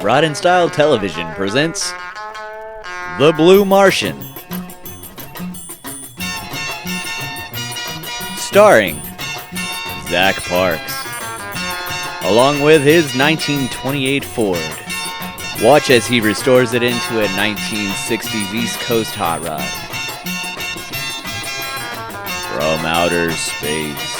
Rod and Style Television presents The Blue Martian, starring Zac Parks, along with his 1928 Ford. Watch as he restores it into a 1960s East Coast hot rod from outer space.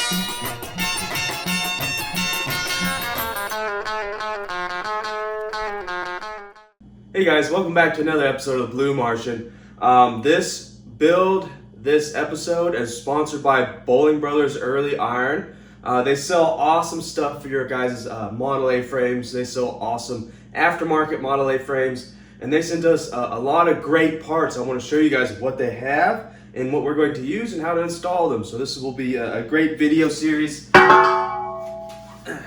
Hey guys, welcome back to another episode of Blue Martian. This episode is sponsored by Boling Brothers Early Iron. They sell awesome stuff for your guys' Model A frames. They sell awesome aftermarket Model A frames, and they sent us a lot of great parts. I want to show you guys what they have and what we're going to use and how to install them. So this will be a great video series.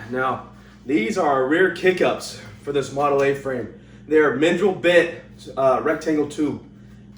Now, these are our rear kick-ups for this Model A frame. They're Mindrel bent rectangle tube.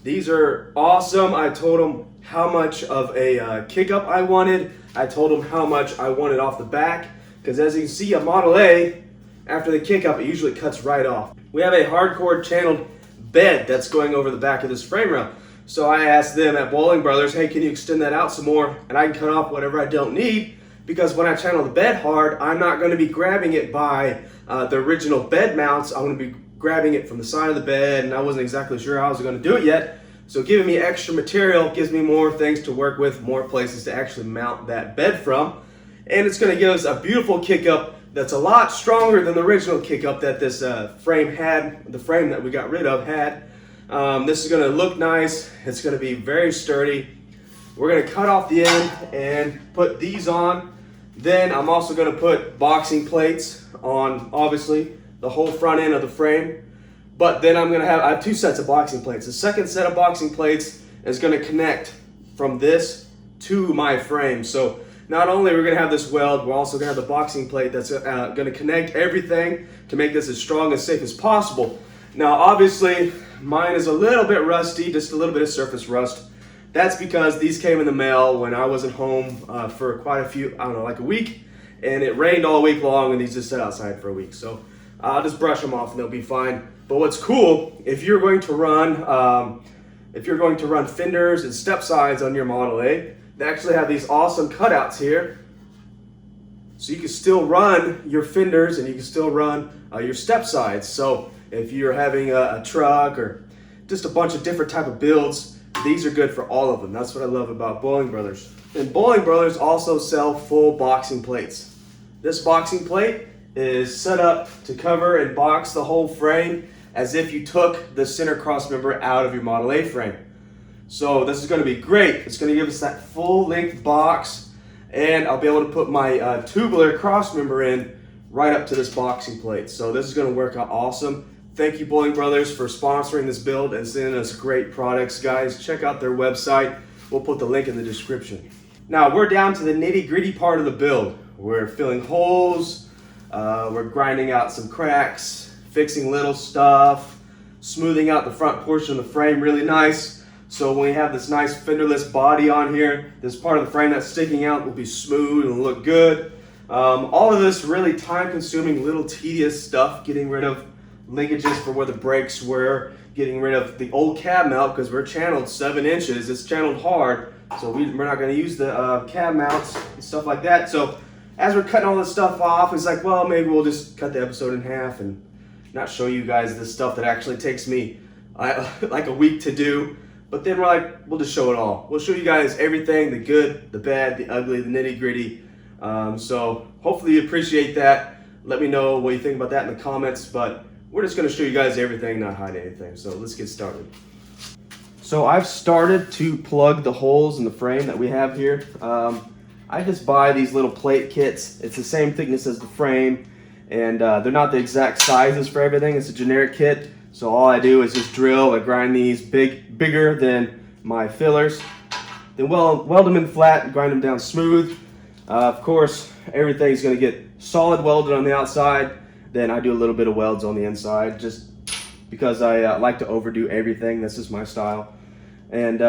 These are awesome. I told them how much of a kick-up I wanted. I told them how much I wanted off the back, because as you can see, a Model A, after the kick-up, it usually cuts right off. We have a hardcore channeled bed that's going over the back of this frame rail. So I asked them at Boling Brothers, hey, can you extend that out some more, and I can cut off whatever I don't need, because when I channel the bed hard, I'm not going to be grabbing it by the original bed mounts. I'm going to be grabbing it from the side of the bed, and I wasn't exactly sure how I was going to do it yet. So giving me extra material gives me more things to work with, more places to actually mount that bed from. And it's going to give us a beautiful kick-up that's a lot stronger than the original kick-up that this frame had, the frame that we got rid of had. This is going to look nice. It's going to be very sturdy. We're going to cut off the end and put these on. Then I'm also going to put boxing plates on, obviously, the whole front end of the frame. But then I have two sets of boxing plates. The second set of boxing plates is going to connect from this to my frame. So not only are we going to have this weld, we're also going to have the boxing plate that's going to connect everything to make this as strong and safe as possible. Now obviously mine is a little bit rusty, just a little bit of surface rust. That's because these came in the mail when I wasn't home for quite a few, I don't know, like a week. And it rained all week long, and these just sat outside for a week. So I'll just brush them off and they'll be fine. But what's cool, if you're going to run fenders and step sides on your Model A, they actually have these awesome cutouts here. So you can still run your fenders and you can still run your step sides. So if you're having a truck or just a bunch of different type of builds, these are good for all of them. That's what I love about Boling Brothers. And Boling Brothers also sell full boxing plates. This boxing plate is set up to cover and box the whole frame as if you took the center cross member out of your Model A frame. So this is going to be great. It's going to give us that full length box, and I'll be able to put my tubular cross member in right up to this boxing plate. So this is going to work out awesome. Thank you, Boling Brothers, for sponsoring this build and sending us great products, guys. Check out their website. We'll put the link in the description. Now we're down to the nitty-gritty part of the build. We're filling holes, we're grinding out some cracks, fixing little stuff, smoothing out the front portion of the frame really nice. So when we have this nice fenderless body on here, this part of the frame that's sticking out will be smooth and look good. All of this really time-consuming, little tedious stuff, getting rid of linkages for where the brakes were, getting rid of the old cab mount because we're channeled 7 inches. It's channeled hard, so we're not going to use the cab mounts and stuff like that. So as we're cutting all this stuff off, it's like, well, maybe we'll just cut the episode in half and not show you guys this stuff that actually takes me like a week to do. But then we're like, we'll just show it all. We'll show you guys everything, the good, the bad, the ugly, the nitty gritty. So hopefully you appreciate that. Let me know what you think about that in the comments, but we're just gonna show you guys everything, not hide anything. So let's get started. So I've started to plug the holes in the frame that we have here. I just buy these little plate kits. It's the same thickness as the frame, and they're not the exact sizes for everything. It's a generic kit. So all I do is just drill and grind these bigger than my fillers. Then weld them in flat and grind them down smooth. Of course, everything's gonna get solid welded on the outside. Then I do a little bit of welds on the inside just because I like to overdo everything. This is my style. And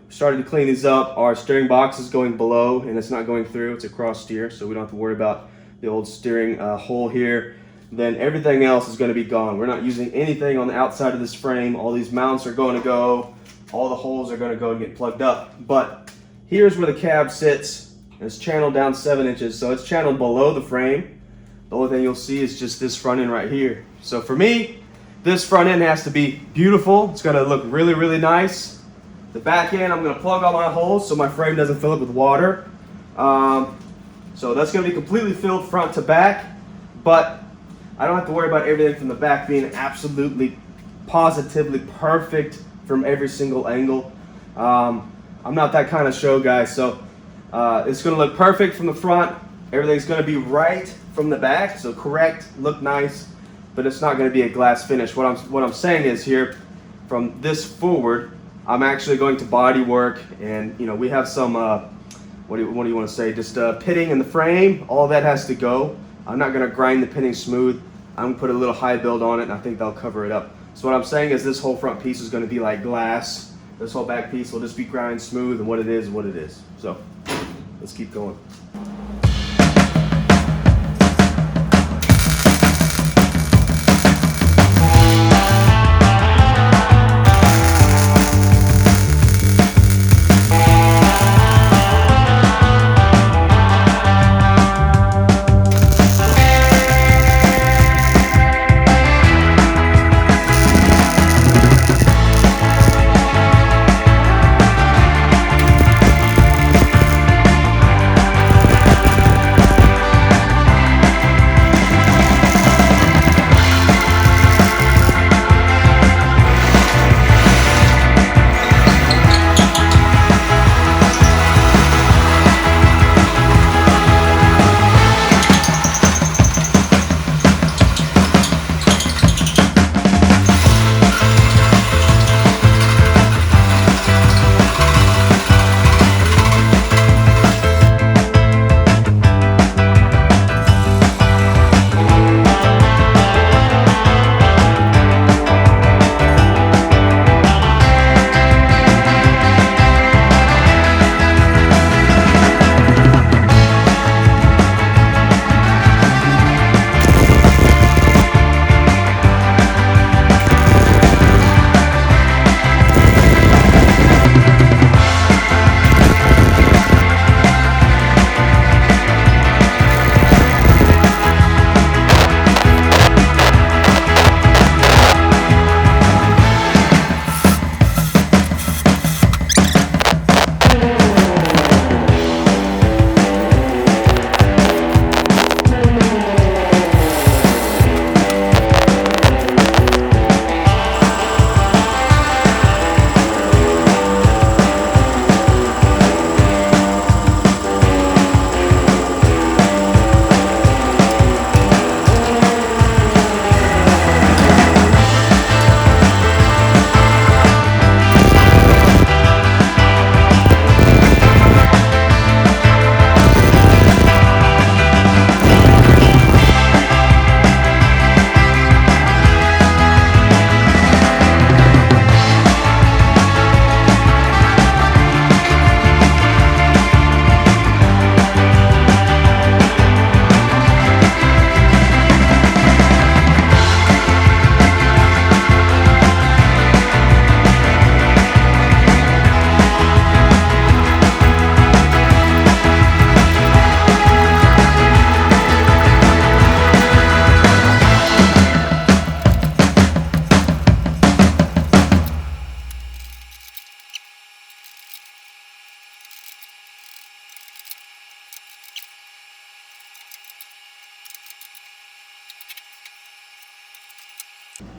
started to clean these up. Our steering box is going below and it's not going through. It's a cross steer, so we don't have to worry about the old steering hole here. then everything else is going to be gone. We're not using anything on the outside of this frame. All these mounts are going to go. All the holes are going to go and get plugged up. But here's where the cab sits. It's channeled down 7 inches, so it's channeled below the frame. The only thing you'll see is just this front end right here. So for me, this front end has to be beautiful. It's going to look really, really nice. The back end, I'm going to plug all my holes so my frame doesn't fill up with water. So that's going to be completely filled front to back, but I don't have to worry about everything from the back being absolutely, positively perfect from every single angle. I'm not that kind of show guy, so it's going to look perfect from the front. Everything's going to be right from the back, so correct, look nice, but it's not going to be a glass finish. What I'm saying is here, from this forward, I'm actually going to body work, and we have some what do you want to say? Just pitting in the frame. All that has to go. I'm not going to grind the pitting smooth. I'm going to put a little high build on it, and I think that'll cover it up. So what I'm saying is this whole front piece is going to be like glass. This whole back piece will just be grind smooth, and what it is what it is. So let's keep going.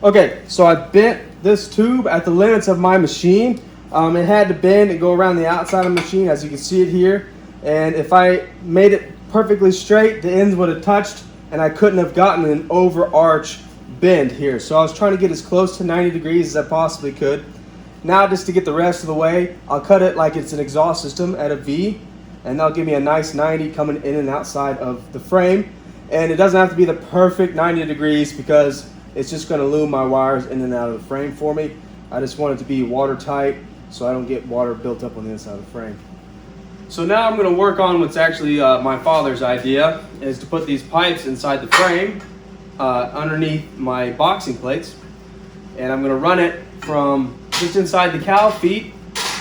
Okay, so I bent this tube at the limits of my machine. It had to bend and go around the outside of the machine, as you can see it here. And if I made it perfectly straight, the ends would have touched, and I couldn't have gotten an overarch bend here. So I was trying to get as close to 90 degrees as I possibly could. Now, just to get the rest of the way, I'll cut it like it's an exhaust system at a V, and that'll give me a nice 90 coming in and outside of the frame. And it doesn't have to be the perfect 90 degrees because it's just going to loom my wires in and out of the frame for me. I just want it to be watertight so I don't get water built up on the inside of the frame. So now I'm going to work on what's actually my father's idea, is to put these pipes inside the frame. underneath my boxing plates, and I'm going to run it from just inside the cowl feet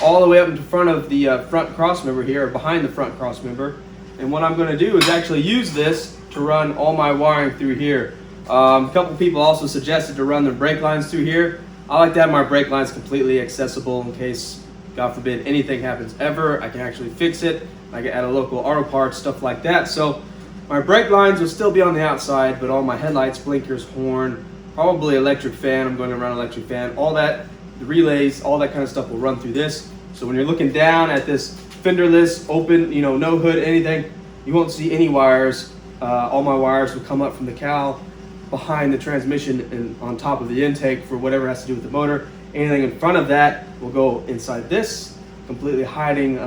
all the way up into front of the front cross member here, or behind the front cross member. And what I'm going to do is actually use this to run all my wiring through here. A couple people also suggested to run their brake lines through here. I like to have my brake lines completely accessible in case, God forbid, anything happens ever. I can actually fix it. I can add a local auto parts, stuff like that. So my brake lines will still be on the outside, but all my headlights, blinkers, horn, probably electric fan. I'm going to run electric fan. All that, the relays, all that kind of stuff will run through this. So when you're looking down at this fenderless, open, no hood, anything, you won't see any wires. All my wires will come up from the cowl behind the transmission and on top of the intake for whatever has to do with the motor. Anything in front of that will go inside this, completely hiding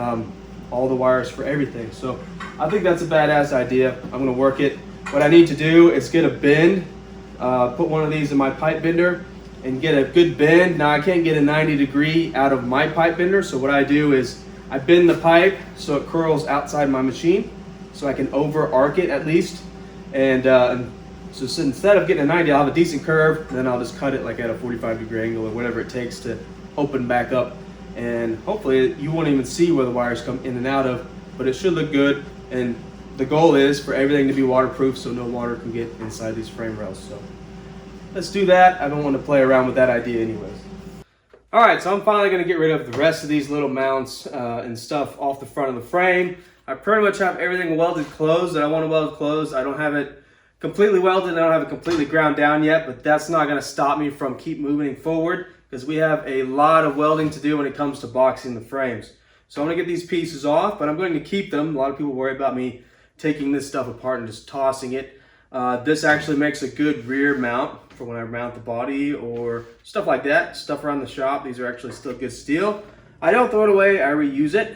all the wires for everything. So I think that's a badass idea. I'm gonna work it. What I need to do is get a bend, put one of these in my pipe bender and get a good bend. Now I can't get a 90-degree out of my pipe bender, so what I do is I bend the pipe so it curls outside my machine, so I can over arc it at least. And so instead of getting a 90, I'll have a decent curve, and then I'll just cut it like at a 45-degree angle or whatever it takes to open back up. And hopefully you won't even see where the wires come in and out of, but it should look good. And the goal is for everything to be waterproof so no water can get inside these frame rails. So let's do that. I don't want to play around with that idea anyways. All right, so I'm finally going to get rid of the rest of these little mounts and stuff off the front of the frame. I pretty much have everything welded closed that I want to weld closed. I don't have it completely welded. I don't have it completely ground down yet, but that's not going to stop me from keep moving forward because we have a lot of welding to do when it comes to boxing the frames. So I'm going to get these pieces off, but I'm going to keep them. A lot of people worry about me taking this stuff apart and just tossing it. This actually makes a good rear mount for when I mount the body or stuff like that, stuff around the shop. These are actually still good steel. I don't throw it away, I reuse it.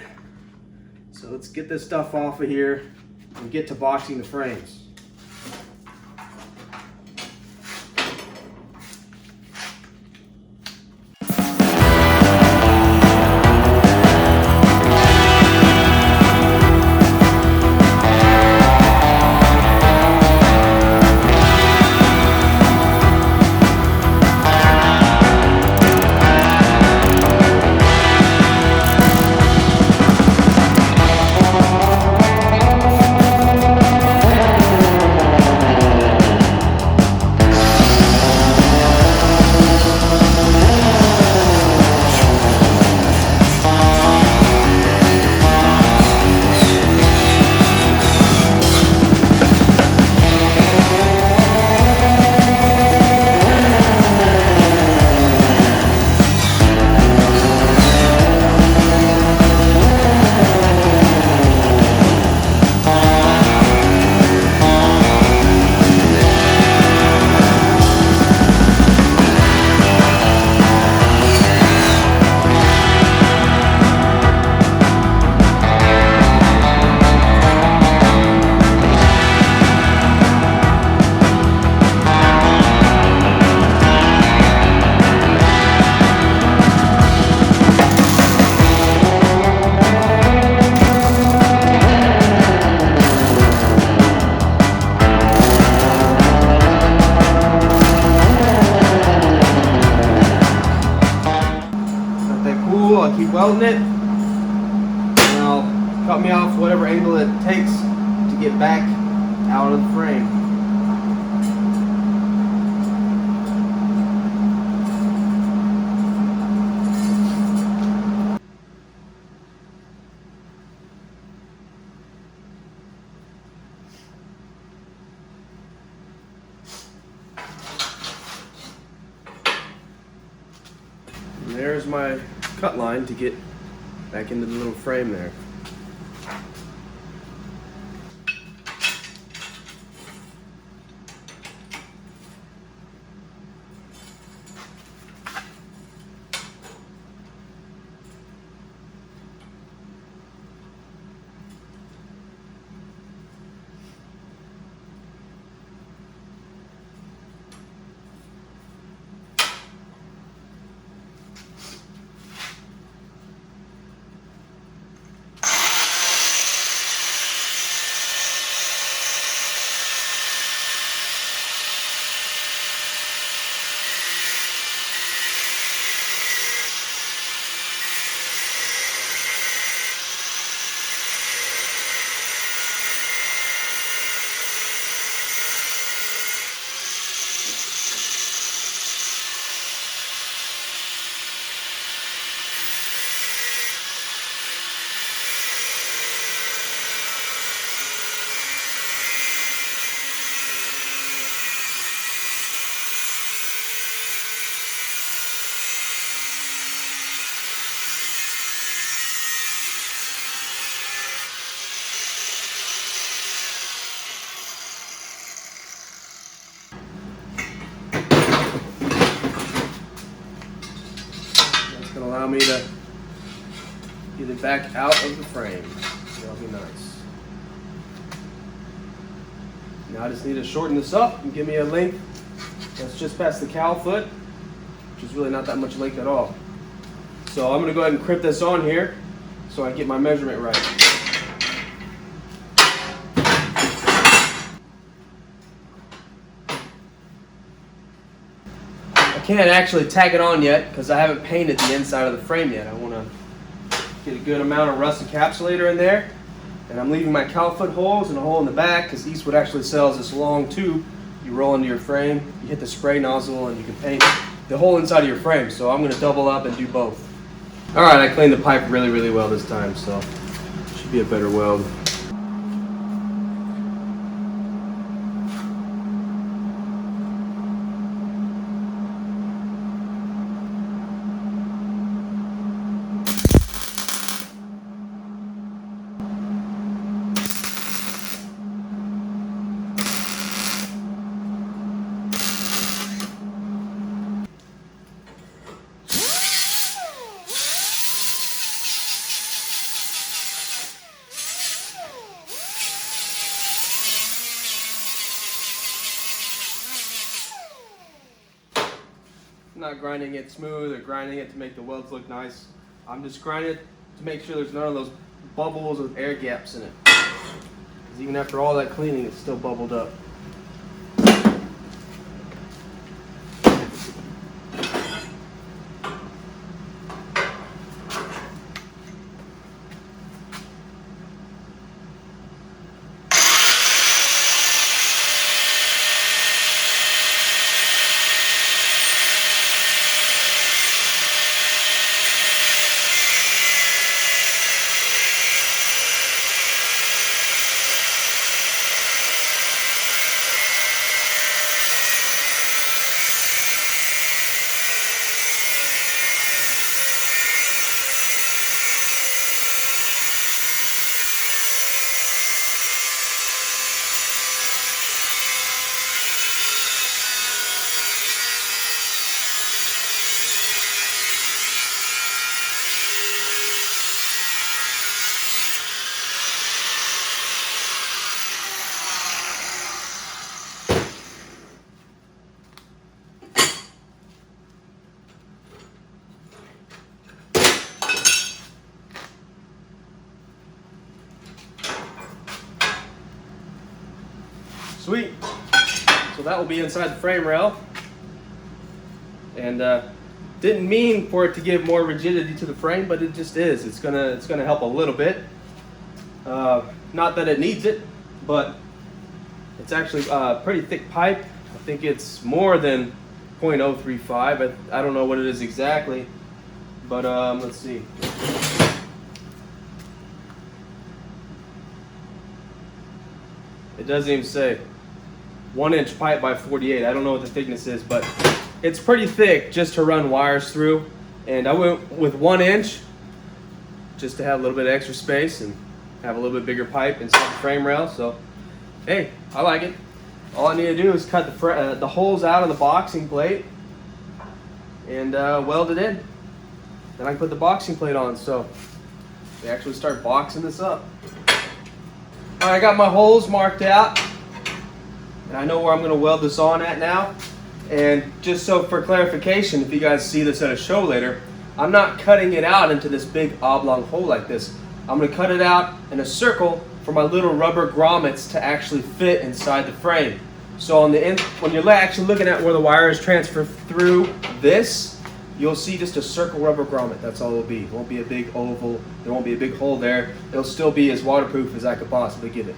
So let's get this stuff off of here and get to boxing the frames. I'll keep welding it, and I'll cut me off whatever angle it takes to get back out of the frame. And there's my cut line to get back into the little frame there. allow me to get it back out of the frame. That'll be nice. Now I just need to shorten this up and give me a length that's just past the cowl foot, which is really not that much length at all. So I'm going to go ahead and crimp this on here so I get my measurement right. I can't actually tack it on yet because I haven't painted the inside of the frame yet. I want to get a good amount of rust encapsulator in there. And I'm leaving my cowl foot holes and a hole in the back because Eastwood actually sells this long tube. You roll into your frame, you hit the spray nozzle, and you can paint the whole inside of your frame. So I'm going to double up and do both. Alright, I cleaned the pipe really, really well this time, so it should be a better weld. I'm not grinding it smooth or grinding it to make the welds look nice. I'm just grinding it to make sure there's none of those bubbles with air gaps in it. Because even after all that cleaning, it's still bubbled up. Sweet. So that will be inside the frame rail. And didn't mean for it to give more rigidity to the frame, but it just is. It's gonna help a little bit. Not that it needs it, but it's actually a pretty thick pipe. I think it's more than 0.035. I don't know what it is exactly, but let's see. It doesn't even say. 1-inch pipe by 48. I don't know what the thickness is, but it's pretty thick just to run wires through. And I went with 1 inch just to have a little bit of extra space and have a little bit bigger pipe inside the frame rail. So, hey, I like it. All I need to do is cut the holes out of the boxing plate and weld it in. Then I can put the boxing plate on. So they actually start boxing this up. All right, I got my holes marked out. And I know where I'm going to weld this on at now. And just so for clarification, if you guys see this at a show later, I'm not cutting it out into this big oblong hole like this. I'm going to cut it out in a circle for my little rubber grommets to actually fit inside the frame. So on the end, when you're actually looking at where the wires transfer through this, you'll see just a circle rubber grommet. That's all it'll be. It won't be a big oval. There won't be a big hole there. It'll still be as waterproof as I could possibly get it.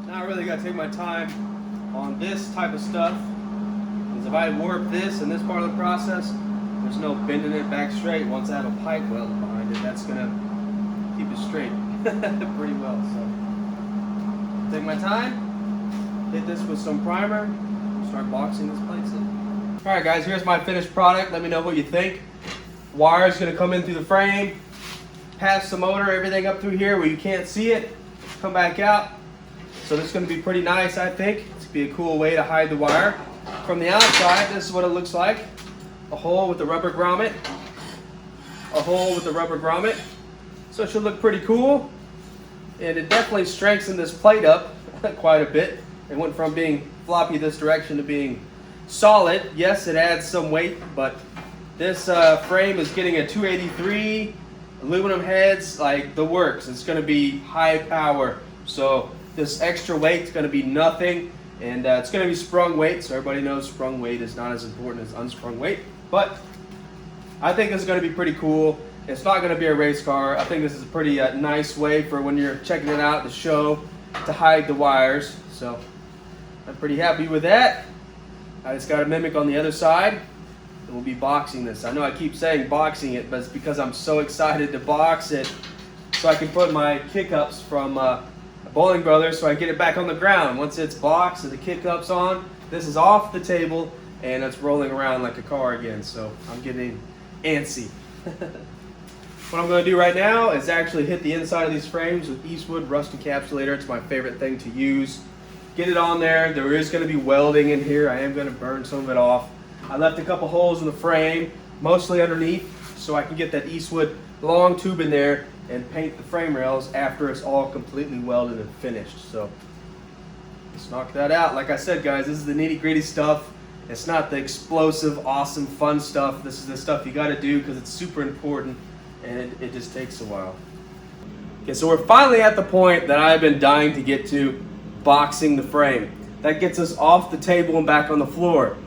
Now I really gotta take my time on this type of stuff, because if I warp this in this part of the process, there's no bending it back straight. Once I have a pipe weld behind it, that's gonna keep it straight pretty well. So take my time, hit this with some primer, and start boxing this plates in. All right guys, here's my finished product. Let me know what you think. Wire is gonna come in through the frame, pass the motor, everything up through here where you can't see it, come back out. So this is going to be pretty nice, I think. It's going to be a cool way to hide the wire. From the outside, this is what it looks like. A hole with the rubber grommet. A hole with the rubber grommet. So it should look pretty cool. And it definitely strengthened this plate up quite a bit. It went from being floppy this direction to being solid. Yes, it adds some weight, but this frame is getting a 283, aluminum heads, like the works. It's going to be high power. So this extra weight is going to be nothing, and it's going to be sprung weight, so everybody knows sprung weight is not as important as unsprung weight, but I think this is going to be pretty cool. It's not going to be a race car. I think this is a pretty nice way for when you're checking it out, the show, to hide the wires, so I'm pretty happy with that. I just got to mimic on the other side, and we'll be boxing this. I know I keep saying boxing it, but it's because I'm so excited to box it so I can put my kick-ups from Boling Brothers, so I get it back on the ground. Once it's boxed and the kick-up's on, this is off the table and it's rolling around like a car again. So I'm getting antsy. What I'm going to do right now is actually hit the inside of these frames with Eastwood rust encapsulator. It's my favorite thing to use. Get it on there. There is going to be welding in here. I am going to burn some of it off. I left a couple holes in the frame, mostly underneath, so I can get that Eastwood long tube in there and paint the frame rails after it's all completely welded and finished. So let's knock that out. Like I said, guys, this is the nitty-gritty stuff. It's not the explosive, awesome, fun stuff. This is the stuff you got to do because it's super important, and it just takes a while. Okay, so we're finally at the point that I've been dying to get to, boxing the frame. That gets us off the table and back on the floor.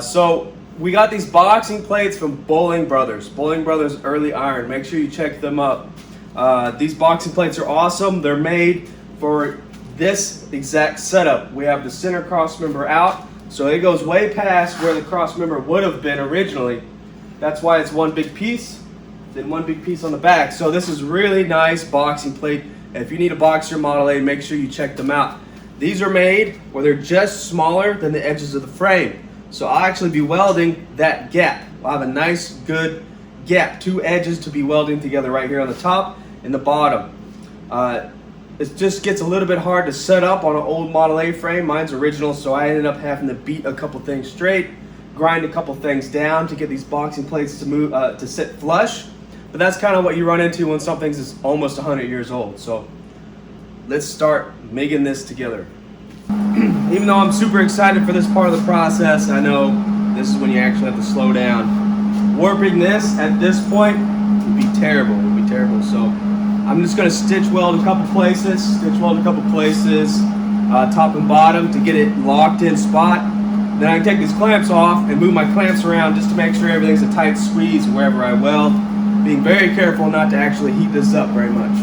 So we got these boxing plates from Boling Brothers. Boling Brothers Early Iron. Make sure you check them up. These boxing plates are awesome. They're made for this exact setup. We have the center cross member out, so it goes way past where the cross member would have been originally. That's why it's one big piece, then one big piece on the back. So this is really nice boxing plate. If you need to box your Model A, make sure you check them out. These are made where they're just smaller than the edges of the frame. So I'll actually be welding that gap. I'll have a nice, good gap, two edges to be welding together right here on the top and the bottom. It just gets a little bit hard to set up on an old Model A frame. Mine's original, so I ended up having to beat a couple things straight, grind a couple things down to get these boxing plates to move to sit flush. But that's kind of what you run into when something's almost 100 years old. So let's start making this together. Even though I'm super excited for this part of the process, I know this is when you actually have to slow down. Warping this at this point would be terrible. It would be terrible. So I'm just going to stitch weld a couple places, top and bottom to get it locked in spot. Then I can take these clamps off and move my clamps around just to make sure everything's a tight squeeze wherever I weld. Being very careful not to actually heat this up very much.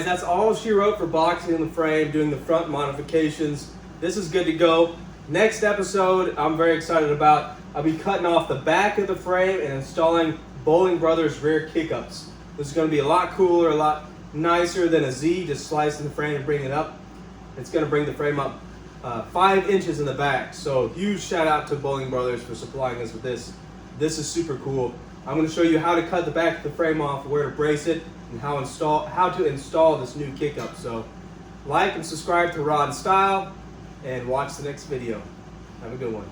That's all she wrote for boxing the frame, doing the front modifications. This is good to go. Next episode, I'm very excited about. I'll be cutting off the back of the frame and installing Boling Brothers rear kick-ups. This is going to be a lot cooler, a lot nicer than a Z, just slicing the frame and bringing it up. It's going to bring the frame up 5 inches in the back. So huge shout out to Boling Brothers for supplying us with this. This is super cool. I'm going to show you how to cut the back of the frame off, where to brace it, and how to install this new kick-up. So like and subscribe to Rod Style, and watch the next video. Have a good one.